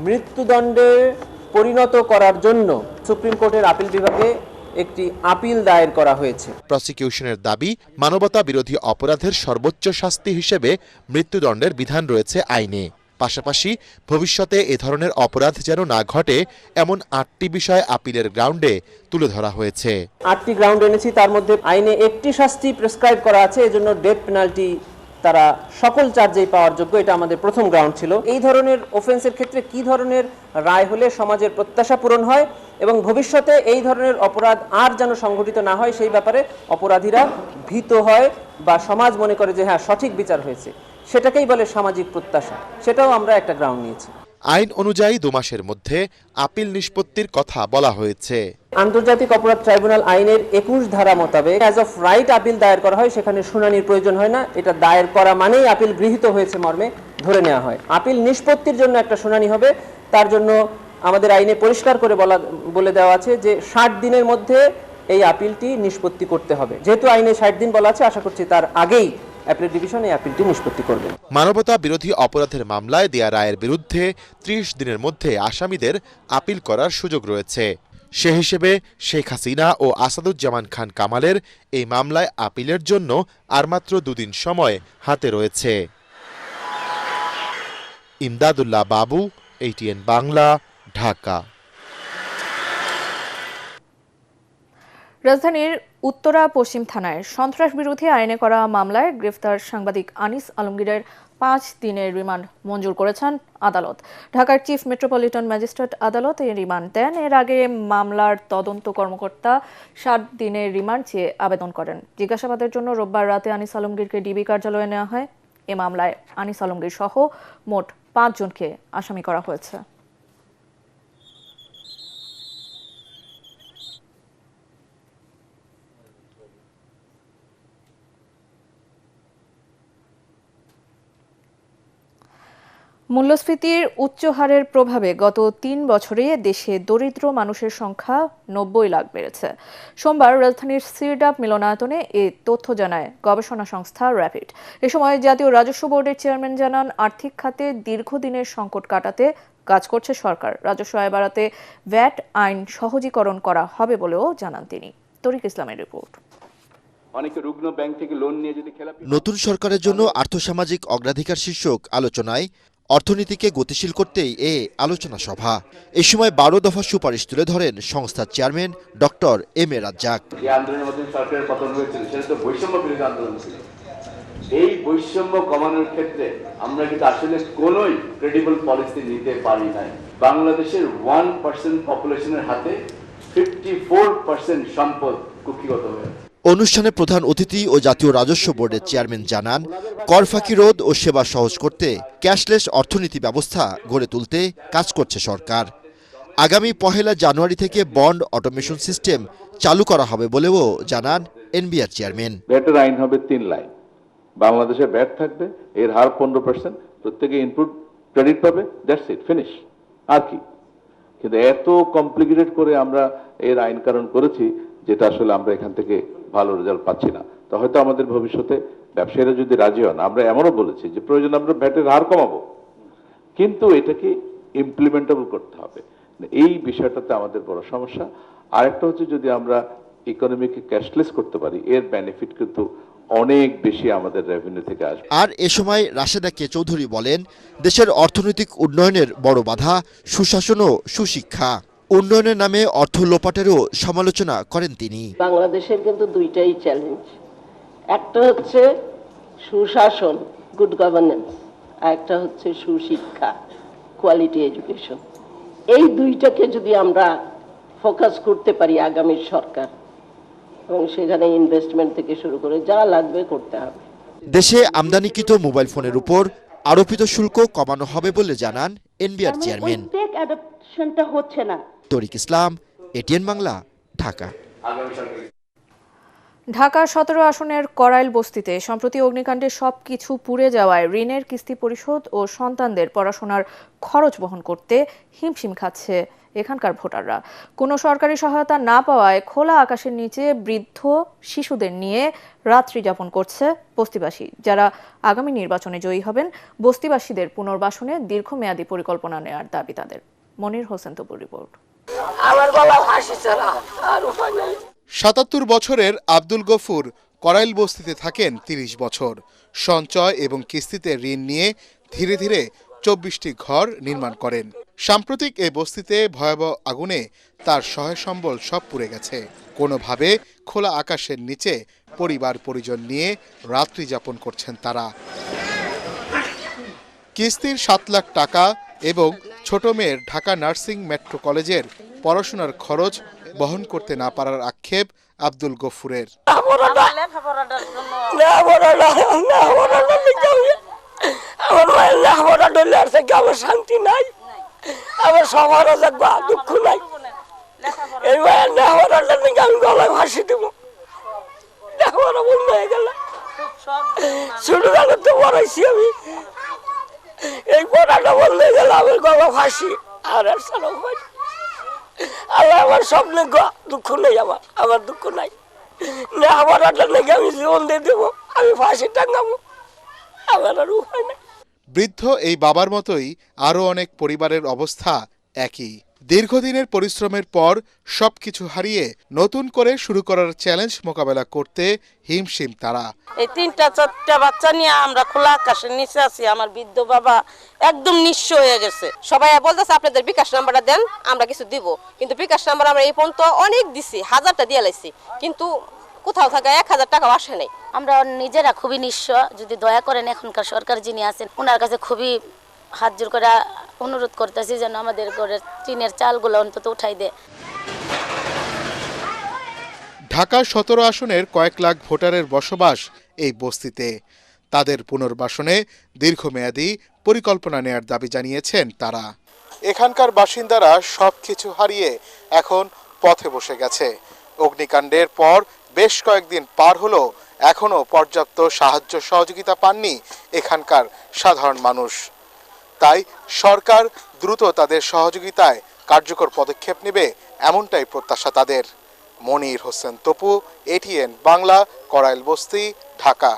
মৃত্যুদণ্ডে পরিণত করার জন্য সুপ্রিম কোর্টের আপিল বিভাগে একটি আপিল দায়ের করা হয়েছে। প্রসিকিউশনের দাবি, মানবতা বিরোধী অপরাধের সর্বোচ্চ শাস্তি হিসেবে মৃত্যুদণ্ডের বিধান রয়েছে আইনে। পাশাপাশি ভবিষ্যতে এ ধরনের অপরাধ যেন না ঘটে এমন 8টি বিষয় আপিলের গ্রাউন্ডে তুলে ধরা হয়েছে। 8টি গ্রাউন্ড এনেছি, তার মধ্যে আইনে একটি শাস্তি প্রেসক্রাইব করা আছে, এজন্য ডেথ পেনাল্টি তারা সকল চার্জেই পাওয়ার যোগ্য। এটা আমাদের প্রথম গ্রাউন্ড ছিল। এই ধরনের অফেন্সের ক্ষেত্রে কি ধরনের রায় হলে সমাজের প্রত্যাশা পূরণ হয় এবং ভবিষ্যতে এই ধরনের অপরাধ আর যেন সংঘটিত না হয় সেই ব্যাপারে অপরাধীরা ভীত হয় বা সমাজ মনে করে যে হ্যাঁ সঠিক বিচার হয়েছে, সেটাকেই বলে সামাজিক প্রত্যাশা। সেটাও আমরা একটা গ্রাউন্ড নিয়েছি। আইন অনুযায়ী 2 মাসের মধ্যে আপিল নিষ্পত্তির কথা বলা হয়েছে। আন্তর্জাতিক অপরাধ ট্রাইব্যুনাল আইনের 21 ধারা মোতাবেক অ্যাজ অফ রাইট আপিল দায়ের করা হয়, সেখানে শুনানির প্রয়োজন হয় না। এটা দায়ের করা মানেই আপিল গৃহীত হয়েছে মর্মে ধরে নেওয়া হয়। আপিল নিষ্পত্তির জন্য একটা শুনানি হবে, তার জন্য আমাদের আইনে পরিষ্কার করে বলে দেওয়া আছে যে 60 দিনের মধ্যে এই আপিলটি নিষ্পত্তি করতে হবে। যেহেতু আইনে 60 দিন বলা আছে, আশা করছি তার আগেই অ্যাপিল ডিভিশন এই আপিলটি নিষ্পত্তি করবে। মানবতা বিরোধী অপরাধের মামলায় দেয়া রায়ের বিরুদ্ধে 30 দিনের মধ্যে আসামিদের আপিল করার সুযোগ রয়েছে। সে হিসেবে শেখ হাসিনা ও আসাদুজ্জামান খান কামালের এই মামলায় আপিলের জন্য আর মাত্র 2 দিন সময় হাতে রয়েছে। ইমদাদুল্লাহ বাবু, ATN বাংলা, ঢাকা। রাজধানীর উত্তরা পশ্চিম থানায় সন্ত্রাস বিরোধী আইনে করা মামলায় গ্রেফতার সাংবাদিক আনিস আলমগীরের 5 দিনের রিমান্ড মঞ্জুর করেছেন আদালত। ঢাকার চিফ মেট্রোপলিটন ম্যাজিস্ট্রেট আদালত এই রিমান্ড দেন। এর আগে মামলার তদন্ত কর্মকর্তা 7 দিনের রিমান্ড চেয়ে আবেদন করেন। জিজ্ঞাসাবাদের জন্য রোববার রাতে আনিস আলমগীরকে ডিবি কার্যালয়ে নেওয়া হয়। এ মামলায় আনিস আলমগীর সহ মোট 5 জনকে আসামি করা হয়েছে। মূল্যস্ফীতির উচ্চ হারের প্রভাবে গত 3 বছরে দেশে দরিদ্র মানুষের সংখ্যা 90 লাখ বেড়েছে। সোমবার রাজধানীর সিরডাপ মিলনায়তনে এ তথ্য জানায় গবেষণা সংস্থা র্যাপিড। এ সময় জাতীয় রাজস্ব বোর্ডের চেয়ারম্যান জানান, আর্থিক খাতে দীর্ঘদিনের সংকট কাটাতে কাজ করছে সরকার। রাজস্ব আয় বাড়াতে ভ্যাট আইন সহজীকরণ করা হবে বলেও জানান তিনি। তরিক ইসলামের রিপোর্ট। নতুন সরকারের জন্য আর্থসামাজিক অগ্রাধিকার শীর্ষক আলোচনায় অর্থনীতিকে গতিশীল করতেই এ আলোচনা সভা। এ সময় 12 দফা সুপারিশ তুলে ধরেন সংস্থার chairman doctor M A Razzak. যে আন্দোলনের মধ্যে সরকারের পতন হয়েছিল সেটা তো বৈষম্য বিরোধী আন্দোলন ছিল। এই বৈষম্য কমানোর ক্ষেত্রে আমরা কিন্তু আসলে কোনোই ক্রেডিবল পলিসি নিতে পারি নাই। বাংলাদেশের 1% পপুলেশনের হাতে 54% সম্পদ কুক্ষিগত হয়েছে। অনুষ্ঠানে প্রধান অতিথি ও জাতীয় রাজস্ব বোর্ডের চেয়ারম্যান জানান, কর ফাঁকি রোধ ও সেবা সহজ করতে ক্যাশলেস অর্থনীতি ব্যবস্থা গড়ে তুলতে কাজ করছে সরকার। আগামী 1 জানুয়ারি থেকে বন্ড অটোমেশন সিস্টেম চালু করা হবে বলেও জানান এনবিআর চেয়ারম্যান। ভ্যাটের আইন হবে 3 লাইন। বাংলাদেশে ভ্যাট থাকবে, এর হার 15%, প্রত্যেকে ইনপুট ক্রেডিট পাবে, দ্যাটস ইট, ফিনিশ। আর কি? কিন্তু এত কমপ্লিকেটেড করে আমরা এর আইন কানুন করেছি যেটা আসলে আমরা এখান থেকে ভালো রেজাল্ট পাচ্ছি না। তো হয়তো আমাদের ভবিষ্যতে ব্যবসায়ীরা যদি রাজি হন, আমরা এমনও বলেছি যে প্রয়োজন আমরা ভ্যাটের হার কমাবো, কিন্তু এটাকে ইমপ্লিমেন্টেবল করতে হবে। এই বিষয়টাতে আমাদের বড় সমস্যা। আরেকটা হচ্ছে, যদি আমরা ইকোনমিকে ক্যাশলেস করতে পারি, এর বেনিফিট কিন্তু অনেক বেশি আমাদের রেভিনিউ থেকে আসবে। আর এ সময় রাশেদা কে চৌধুরী বলেন, দেশের অর্থনৈতিক উন্নয়নের বড় বাধা সুশাসন ও সুশিক্ষা। উন্নয়নের নামে অর্থ লোপাটেরও সমালোচনা করেন তিনি। বাংলাদেশের কিন্তু দুইটাই চ্যালেঞ্জ, একটা হচ্ছে সুশাসন, গুড গভর্নেন্স, আর একটা হচ্ছে সুশিক্ষা, কোয়ালিটি এডুকেশন। এই দুইটাকে যদি আমরা ফোকাস করতে পারি আগামী সরকার, এবং সেখানে ইনভেস্টমেন্ট থেকে শুরু করে যা লাগবে করতে হবে। দেশে আমদানিকৃত মোবাইল ফোনের উপর আরোপিত শুল্ক কমানো হবে বলে জানান এনবিআর চেয়ারম্যান। হচ্ছে না। তরিক ইসলাম, এটিএন বাংলা, ঢাকা। ঢাকা ১৭ আসনের করাইল বস্তিতে সম্প্রতি অগ্নিকাণ্ডে সবকিছু পুড়ে যাওয়ায় ঋণের কিস্তি পরিশোধ ও সন্তানদের পড়াশোনার খরচ বহন করতে হিমশিম খাচ্ছে এখানকার ভোটাররা। কোনো সরকারি সহায়তা না পাওয়ায় খোলা আকাশের নিচে বৃদ্ধ শিশুদের নিয়ে রাত্রি যাপন করছে বস্তিবাসী, যারা আগামী নির্বাচনে জয়ী হবেন। বস্তিবাসীদের পুনর্বাসনে দীর্ঘমেয়াদী পরিকল্পনা নেওয়ার দাবি তাদের। মনির হোসেন তপুর রিপোর্ট। আমার গলা ফাঁসি ছাড়া আর উপায় নেই। ৭৭ বছরের আব্দুল গফুর করাইল বস্তিতে থাকেন ৩০ বছর। সঞ্চয় এবং কিস্তিতে ঋণ নিয়ে ধীরে ধীরে ২৪টি ঘর নির্মাণ করেন। সাম্প্রতিক এই বস্তিতে ভয়াবহ আগুনে তার সহায় সম্বল সব পুড়ে গেছে। কোনোভাবে খোলা আকাশের নিচে পরিবার পরিজন নিয়ে রাত্রি যাপন করছেন তারা। কিস্তির ৭ লাখ টাকা এবং ছোট মেয়ের ঢাকা নার্সিং মেট্রো কলেজের পড়াশোনার খরচ বহন করতে না পারার আক্ষেপ আব্দুল গফুরের। আমার মায়ের লেখাপড়া ডলে আর থেকে আমার শান্তি নাই, আমার সবার দুঃখ নাই। এই মায়ের লেখাপড়াটা থেকে আমি গলায় ফাঁসি দেব। লেখাপড়া বন্ধ হয়ে গেল, ছোটবেলা তো পড়াইছি আমি, এই পড়াটা বন্ধ হয়ে গেল, আমার গলা ফাঁসি। আর আল্লাহ আমার স্বপ্নে দুঃখ নেই, আমার দুঃখ নাই। লেখাপড়াটা নাকি আমি জীবন দিয়ে দেবো, আমি ফাঁসি টাঙ্গাবো, আমার আর উপায় নেই। বৃদ্ধ এই বাবার মতোই আরও অনেক পরিবারের অবস্থা একই। দীর্ঘদিনের পরিশ্রমের পর সবকিছু হারিয়ে নতুন করে শুরু করার চ্যালেঞ্জ মোকাবেলা করতে হিমশিম তারা। এই ৩-৪টা বাচ্চা নিয়ে আমরা খোলা আকাশের নিচে আছি। আমার বৃদ্ধ বাবা একদম নিঃস্ব হয়ে গেছে। সবাই বলতেছে আপনাদের বিকাশ নাম্বারটা দেন, আমরা কিছু দিব, কিন্তু বিকাশ নাম্বার আমরা এই পর্যন্ত অনেক দিছি, 1000টা দিয়ে লাইছি, কিন্তু কোথাও থাকা 1000 টাকা আসে নাই। আমরা নিজেরা খুবই নিঃস্ব। যদি দয়া করেন এখনকার সরকার যিনি আছেন ওনার কাছে খুবই হাত জোর করে অনুরোধ করতেছি যেন আমাদের ঘরের টিনের চালগুলো অন্তত উঠাই দেয়। ঢাকা ১৭ আসনের কয়েক লাখ ভোটারের বসবাস এই বস্তিতে। তাদের পুনর্বাসনে দীর্ঘমেয়াদী পরিকল্পনা নেয়ার দাবি জানিয়েছেন তারা। এখানকার বাসিন্দারা সবকিছু হারিয়ে এখন পথে বসে গেছে। অগ্নিকাণ্ডের পর বেশ কয়েকদিন পার হলো, এখনও পর্যাপ্ত সাহায্য সহযোগিতা পাননি এখানকার সাধারণ মানুষ। তাই সরকার দ্রুত তাদের সহযোগিতায় কার্যকর পদক্ষেপ নেবে, এমনটাই প্রত্যাশা তাদের। মনির হোসেন তপু, এটিএন বাংলা, করাইল বস্তি, ঢাকা।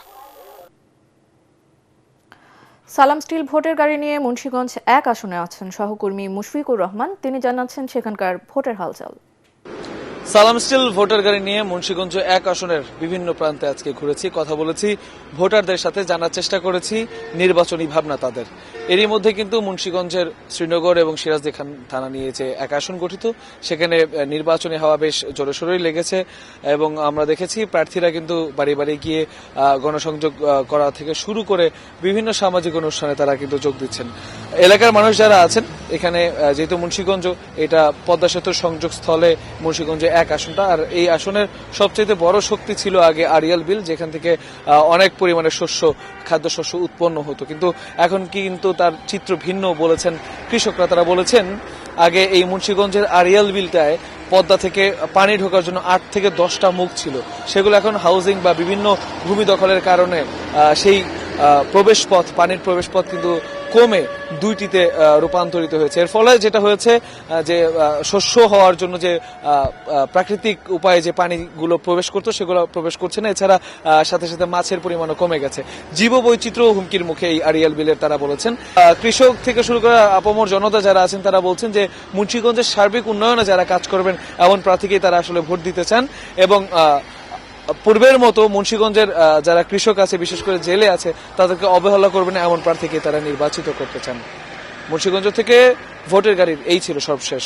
সালাম স্টিল ভোটের গাড়ি নিয়ে মুন্সিগঞ্জ ১ আসনে আছেন সহকর্মী মুশফিকুর রহমান। তিনি জানাচ্ছেন সেখানকার ভোটের হালচাল। সালাম স্টিল ভোটার গাড়ি নিয়ে মুন্সিগঞ্জ ১ আসনের বিভিন্ন প্রান্তে আজকে ঘুরেছি, কথা বলেছি ভোটারদের সাথে, জানার চেষ্টা করেছি নির্বাচনী ভাবনা তাদের। এরই মধ্যে কিন্তু মুন্সিগঞ্জের শ্রীনগর এবং সিরাজদি খান থানা নিয়ে যে ১ আসন গঠিত, সেখানে নির্বাচনী হাওয়া বেশ জোরেশোরেই লেগেছে এবং আমরা দেখেছি প্রার্থীরা কিন্তু বাড়ি বাড়ি গিয়ে গণসংযোগ করা থেকে শুরু করে বিভিন্ন সামাজিক অনুষ্ঠানে তারা কিন্তু যোগ দিচ্ছেন। এলাকার মানুষ যারা আছেন এখানে, যেহেতু মুন্সিগঞ্জ এটা পদ্মা সেতুর সংযোগ স্থলে মুন্সিগঞ্জে ১ আসনটা, আর এই আসনের সবচেয়ে বড় শক্তি ছিল আগে আড়িয়াল বিল, যেখান থেকে অনেক পরিমাণে খাদ্যশস্য উৎপন্ন হতো, কিন্তু এখন কিন্তু তার চিত্র ভিন্ন বলেছেন কৃষকরা। তারা বলেছেন আগে এই মুন্সিগঞ্জের আড়িয়াল বিলটায় পদ্মা থেকে পানি ঢোকার জন্য ৮ থেকে 10টা মুখ ছিল, সেগুলো এখন হাউজিং বা বিভিন্ন ভূমি দখলের কারণে সেই প্রবেশপথ, পানির প্রবেশপথ কিন্তু কমে 2টিতে রূপান্তরিত হয়েছে। এর ফলে যেটা হয়েছে যে শস্য হওয়ার জন্য যে প্রাকৃতিক উপায়ে যে পানিগুলো প্রবেশ করতো সেগুলো প্রবেশ করছে না। এছাড়া সাথে সাথে মাছের পরিমাণও কমে গেছে। জীববৈচিত্র্য হুমকির মুখে এই আড়িয়াল বিলের, তারা বলেছেন। কৃষক থেকে শুরু করে আপামর জনতা যারা আছেন তারা বলছেন যে মুন্সিগঞ্জের সার্বিক উন্নয়নে যারা কাজ করবেন এমন প্রার্থীকেই তারা আসলে ভোট দিতে চান এবং পূর্বের মতো মুন্সিগঞ্জের যারা কৃষক আছে, বিশেষ করে জেলে আছে, তাদেরকে অবহেলা করবেন না এমন প্রার্থীকে তারা নির্বাচিত করতে চান। মুন্সিগঞ্জ থেকে ভোটের গাড়ির এই ছিল সর্বশেষ।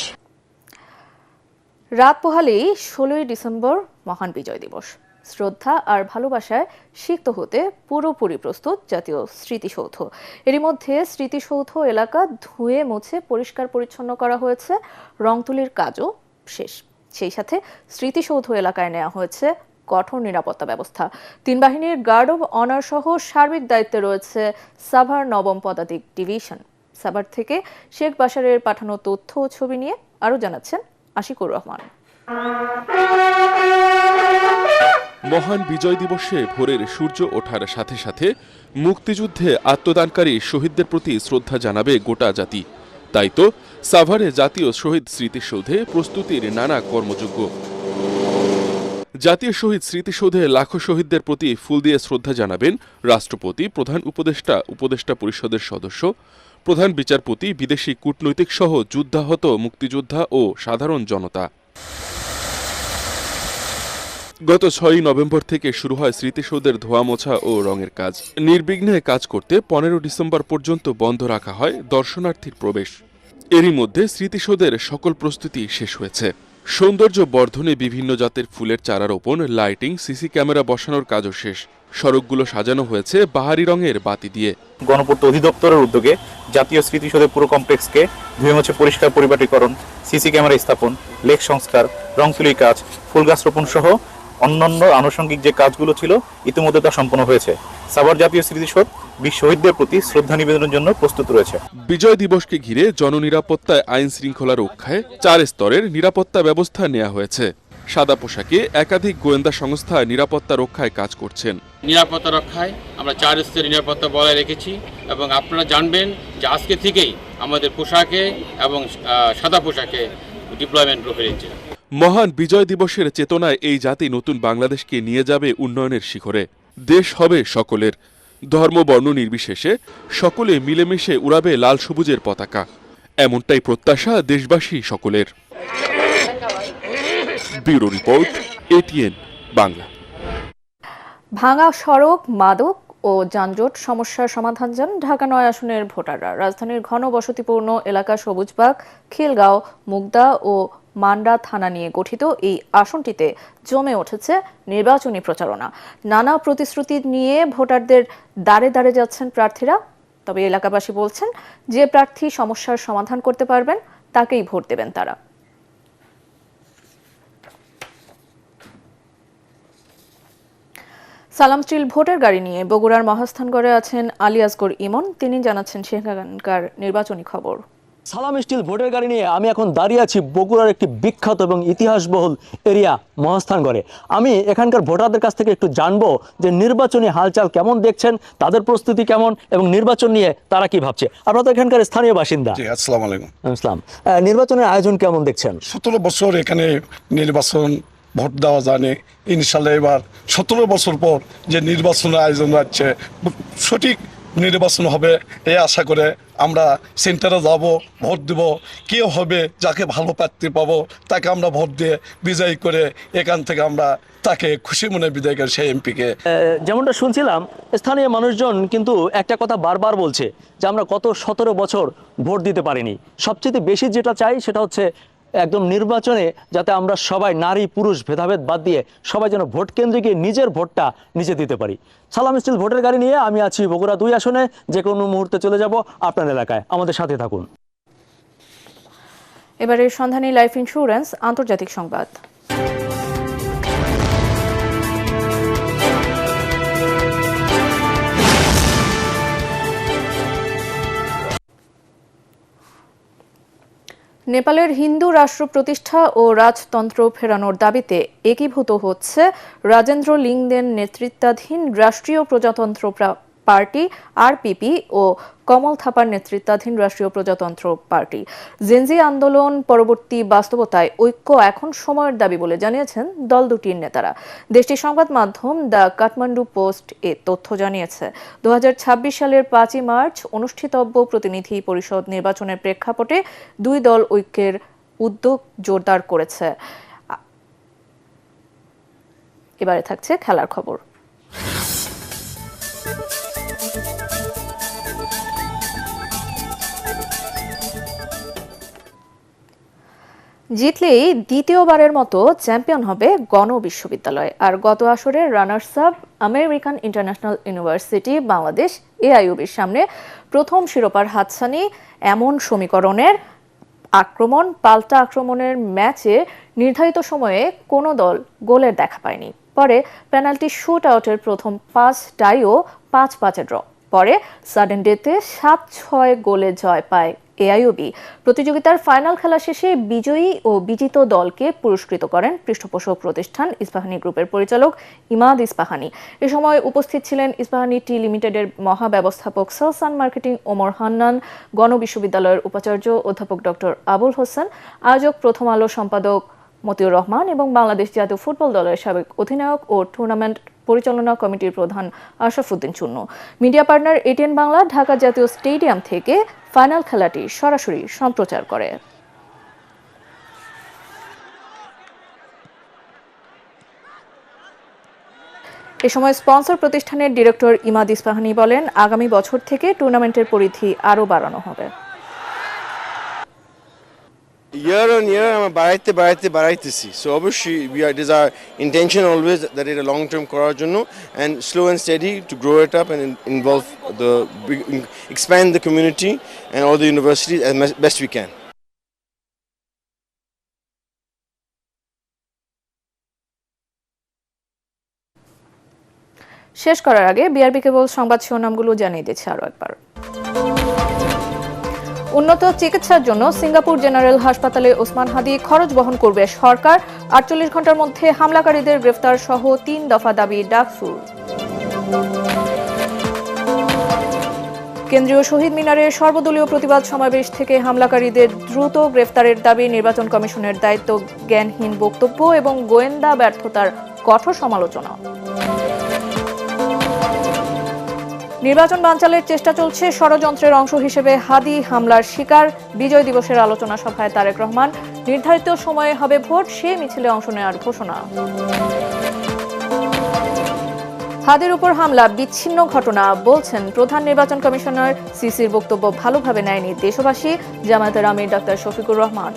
রাত পোহালেই 16ই ডিসেম্বর মহান বিজয় দিবস। শ্রদ্ধা আর ভালোবাসায় সিক্ত হতে পুরোপুরি প্রস্তুত জাতীয় স্মৃতিসৌধ। এরই মধ্যে স্মৃতিসৌধ এলাকা ধুয়ে মুছে পরিষ্কার পরিচ্ছন্ন করা হয়েছে, রং তুলির কাজও শেষ। সেই সাথে স্মৃতিসৌধ এলাকায় নেওয়া হয়েছে কঠোর নিরাপত্তা ব্যবস্থা। 3 বাহিনীর গার্ড অব অনার সহ সার্বিক দায়িত্বে রয়েছে সাভার 9ম পদাতিক ডিভিশন। সাভার থেকে শেখ বাশারের পাঠানো তথ্য ও ছবি নিয়ে আরও জানাচ্ছেন আশিকুর রহমান। মহান বিজয় দিবসে ভোরের সূর্য ওঠার সাথে সাথে মুক্তিযুদ্ধে আত্মদানকারী শহীদদের প্রতি শ্রদ্ধা জানাবে গোটা জাতি। তাই তো সাভারে জাতীয় শহীদ স্মৃতিসৌধে প্রস্তুতির নানা কর্মযজ্ঞ। জাতীয় শহীদ স্মৃতিসৌধে লাখো শহীদদের প্রতি ফুল দিয়ে শ্রদ্ধা জানাবেন রাষ্ট্রপতি, প্রধান উপদেষ্টা, উপদেষ্টা পরিষদের সদস্য, প্রধান বিচারপতি, বিদেশি কূটনৈতিক সহ যুদ্ধাহত মুক্তিযোদ্ধা ও সাধারণ জনতা। গত 6 নভেম্বর থেকে শুরু হয় স্মৃতিসৌধের ধোয়া মোছা ও রঙের কাজ। নির্বিঘ্নে কাজ করতে 15 ডিসেম্বর পর্যন্ত বন্ধ রাখা হয় দর্শনার্থীর প্রবেশ। এরই মধ্যে স্মৃতিসৌধের সকল প্রস্তুতি শেষ হয়েছে। সৌন্দর্য বর্ধনে বিভিন্ন জাতের ফুলের চারা রোপণ, লাইটিং, সিসি ক্যামেরা বসানোর কাজও শেষ। সড়কগুলো সাজানো হয়েছে বাহারি রঙের বাতি দিয়ে। গণপূর্ত অধিদপ্তরের উদ্যোগে জাতীয় স্মৃতিসৌধের পুরো কমপ্লেক্সকে ধুয়ে মুছে পরিষ্কার পরিপাটিকরণ, সিসি ক্যামেরা স্থাপন, লেক সংস্কার, রং তুলি কাজ, ফুল গাছ রোপণ সহ অন্যান্য আনুষঙ্গিক যে কাজগুলো ছিল ইতিমধ্যে তা সম্পন্ন হয়েছে। সাভার জাতীয় স্মৃতিসৌধ বীর শহীদদের প্রতি শ্রদ্ধা নিবেদনের জন্য প্রস্তুত রয়েছে। বিজয় দিবসকে ঘিরে জননিরাপত্তায় আইন শৃঙ্খলা রক্ষায় 4 স্তরের নিরাপত্তা ব্যবস্থা নেওয়া হয়েছে। সাদা পোশাকে একাধিক গোয়েন্দা সংস্থা নিরাপত্তা রক্ষায় কাজ করছেন। নিরাপত্তা রক্ষায় আমরা 4 স্তরের নিরাপত্তা বজায় রেখেছি এবং আপনারা জানবেন যে আজকে থেকেই আমাদের পোশাকে এবং সাদা পোশাকে ডিপ্লয়মেন্ট গ্রুপ হয়েছে। মহান বিজয় দিবসের চেতনায় এই জাতি নতুন বাংলাদেশকে নিয়ে যাবে উন্নয়নের শিখরে। দেশ হবে সকলের, ধর্ম বর্ণ নির্বিশেষে সকলে মিলেমিশে উড়াবে লাল সবুজের পতাকা, এমনটাই প্রত্যাশা দেশবাসী সকলের। Bureau report, ATN Bangla. ভাঙা সড়ক, মাদক ও যানজট সমস্যার সমাধান চান ঢাকা 9 আসনের ভোটাররা। রাজধানীর ঘন বসতিপূর্ণ এলাকা সবুজবাগ, খিলগাঁও, মুগদা ও মান্ডা থানা নিয়ে গঠিত এই আসনটিতে জমে উঠেছে নির্বাচনী প্রচারণা। নানা প্রতিশ্রুতি নিয়ে ভোটারদের দ্বারে দ্বারে যাচ্ছেন প্রার্থীরা। তবে এলাকাবাসী বলছেন, যে প্রার্থী সমস্যার সমাধান করতে পারবেন তাকেই ভোট দেবেন তারা। সালাম স্টিল ভোটার গাড়ি নিয়ে বগুড়ার মহাস্থানগড়ে আছেন আলী আসগর ইমন। তিনি জানাচ্ছেন সেখানকার নির্বাচনী খবর। সালাম স্টিল ভোটার গাড়ি নিয়ে আমি এখন দাঁড়িয়ে আছি বগুড়ার একটি বিখ্যাত এবং ইতিহাসবহুল এরিয়া মহাস্থানগড়ে। আমি এখানকার ভোটারদের কাছ থেকে একটু জানবো যে নির্বাচনী হালচাল কেমন দেখছেন, তাদের প্রস্তুতি কেমন এবং নির্বাচন নিয়ে তারা কি ভাবছে। আপনারা তো এখানকার স্থানীয় বাসিন্দা। আসসালামু আলাইকুম। আসসালাম। নির্বাচনের আয়োজন কেমন দেখছেন? 17 বছর এখানে নির্বাচন ভোট দেওয়া জানে, ইনশাল্লাহ এবার 17 বছর পর যে নির্বাচনের আয়োজন হচ্ছে সঠিক নির্বাচন হবে এই আশা করে আমরা সেন্টারে যাব, ভোট দেব। কেউ হবে যাকে ভালো প্রার্থী পাবো তাকে আমরা ভোট দিয়ে বিজয়ী করে এখান থেকে আমরা তাকে খুশি মনে বিদায় করে সেই এমপিকে। যেমনটা শুনছিলাম স্থানীয় মানুষজন কিন্তু একটা কথা বারবার বলছে যে আমরা গত 17 বছর ভোট দিতে পারিনি। সবচেয়ে বেশি যেটা চাই সেটা হচ্ছে একদম নির্বাচনে যাতে আমরা সবাই নারী পুরুষ ভেদাভেদ বাদ দিয়ে সবাই যেন ভোট কেন্দ্রে গিয়ে নিজের ভোটটা নিজে দিতে পারি। সালাম স্টিল ভোটের গাড়ি নিয়ে আমি আছি বগুড়া 2 আসনে। যে কোনো মুহূর্তে চলে যাব আপনার এলাকায়, আমাদের সাথে থাকুন। এবারে সন্ধানী লাইফ ইন্স্যুরেন্স আন্তর্জাতিক সংবাদ। নেপালের হিন্দু রাষ্ট্র প্রতিষ্ঠা ও রাজতন্ত্র ফেরানোর দাবিতে একীভূত হচ্ছে রাজেন্দ্র লিংদেন নেতৃত্বাধীন রাষ্ট্রীয় প্রজাতন্ত্র পার্টি RPP ও কমল থাপার নেতৃত্বাধীন রাষ্ট্রীয় প্রজাতন্ত্র পার্টি। জেনজি আন্দোলন পরবর্তী বাস্তবতায় ঐক্য এখন সময়ের দাবি বলে জানিয়েছেন দল দুটির নেতারা। দেশটির সংবাদ মাধ্যম দ্য কাঠমান্ডু পোস্ট এ তথ্য জানিয়েছে। 2026 সালের 5 মার্চ অনুষ্ঠিতব্য প্রতিনিধি পরিষদ নির্বাচনের প্রেক্ষাপটে দুই দল ঐক্যের উদ্যোগ জোরদার করেছে। এবারে থাকছে খেলার খবর। জিতলেই দ্বিতীয়বারের মতো চ্যাম্পিয়ন হবে গণ বিশ্ববিদ্যালয়। আর গত আসরের runners up American International University Bangladesh AIUBর সামনে প্রথম শিরোপার হাতছানি। এমন সমীকরণের আক্রমণ পাল্টা আক্রমণের ম্যাচে নির্ধারিত সময়ে কোনো দল গোলের দেখা পায়নি। পরে পেনাল্টি শুট আউটের প্রথম 5 টাইও 5-5 ড্র। পরে সাডেন ডেতে 7-6 গোলে জয় পায় এআইওবি। প্রতিযোগিতার ফাইনাল খেলা শেষে বিজয়ী ও বিজিত দলকে পুরস্কৃত করেন পৃষ্ঠপোষক প্রতিষ্ঠান ইস্পাহানি গ্রুপের পরিচালক ইমাদ ইস্পাহানি। এ সময় উপস্থিত ছিলেন ইস্পাহানি টি লিমিটেডের মহাব্যবস্থাপক sales and marketing Omar Hannan, গণবিশ্ববিদ্যালয়ের উপাচার্য অধ্যাপক ডক্টর আবুল হোসেন, আয়োজক প্রথম আলো সম্পাদক মতিউর রহমান এবং বাংলাদেশ জাতীয় ফুটবল দলের সাবেক অধিনায়ক ও টুর্নামেন্ট পরিচালনা কমিটির প্রধান Ashrafuddin Chunnu. Media partner ATN Bangla Dhaka জাতীয় স্টেডিয়াম থেকে ফাইনাল খেলাটি সরাসরি সম্প্রচার করে। এ সময় স্পন্সর প্রতিষ্ঠানের ডিরেক্টর ইমাদ ইস্পাহানি বলেন, আগামী বছর থেকে টুর্নামেন্টের পরিধি আরও বাড়ানো হবে। Year on year আমরা বাড়াইতেছি। So obviously it is our intention always that এটা long term করার জন্য and slow and steady to grow it up and involve expand the community and all the universities as best we can. শেষ করার আগে বিআরবি কেবল সংবাদ শিরোনামগুলো জানিয়ে দিচ্ছে আরও একবার। উন্নত চিকিৎসার জন্য সিঙ্গাপুর জেনারেল হাসপাতালে ওসমান হাদি খরচ বহন করবে সরকার। 48 ঘন্টার মধ্যে হামলাকারীদের গ্রেফতার সহ 3 দফা দাবি ডাকসুর। কেন্দ্রীয় শহীদ মিনারের সর্বদলীয় প্রতিবাদ সমাবেশ থেকে হামলাকারীদের দ্রুত গ্রেফতারের দাবি। নির্বাচন কমিশনের দায়িত্ব জ্ঞানহীন বক্তব্য এবং গোয়েন্দা ব্যর্থতার কঠোর সমালোচনা। নির্বাচন বানচালের চেষ্টা চলছে, ষড়যন্ত্রের অংশ হিসেবে হাদি হামলার শিকার। বিজয় দিবসের আলোচনা সভায় তারেক রহমান, নির্ধারিত সময়ে হবে ভোট, সেই মিছিলে অংশ নেওয়ার ঘোষণা। হাদির উপর হামলা বিচ্ছিন্ন ঘটনা বলছেন প্রধান নির্বাচন কমিশনার। সিসির বক্তব্য ভালোভাবে নেয়নি দেশবাসী, জামায়াতের আমির ডাক্তার শফিকুর রহমান।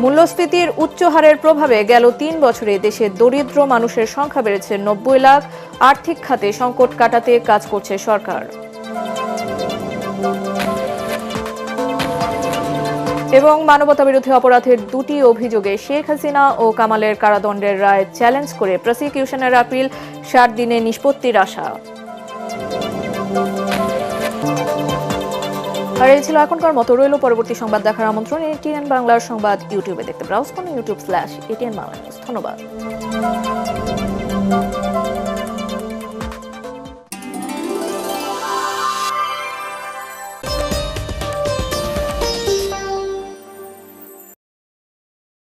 মূল্যস্ফীতির উচ্চ হারের প্রভাবে গেল 3 বছরে দেশে দরিদ্র মানুষের সংখ্যা বেড়েছে 90 লাখ। আর্থিক খাতে সংকট কাটাতে কাজ করছে সরকার। এবং মানবতাবিরোধী অপরাধের 2টি অভিযোগে শেখ হাসিনা ও কামালের কারাদণ্ডের রায় চ্যালেঞ্জ করে প্রসিকিউশনের আপিল, 60 দিনে নিষ্পত্তির আশা। আর এই ছিল এখনকার মতো। রইল পরবর্তী সংবাদ দেখার আমন্ত্রণ। এটিএন বাংলার সংবাদ ইউটিউবে দেখতে ব্রাউজ করুন youtube/ATN Bangla News। ধন্যবাদ।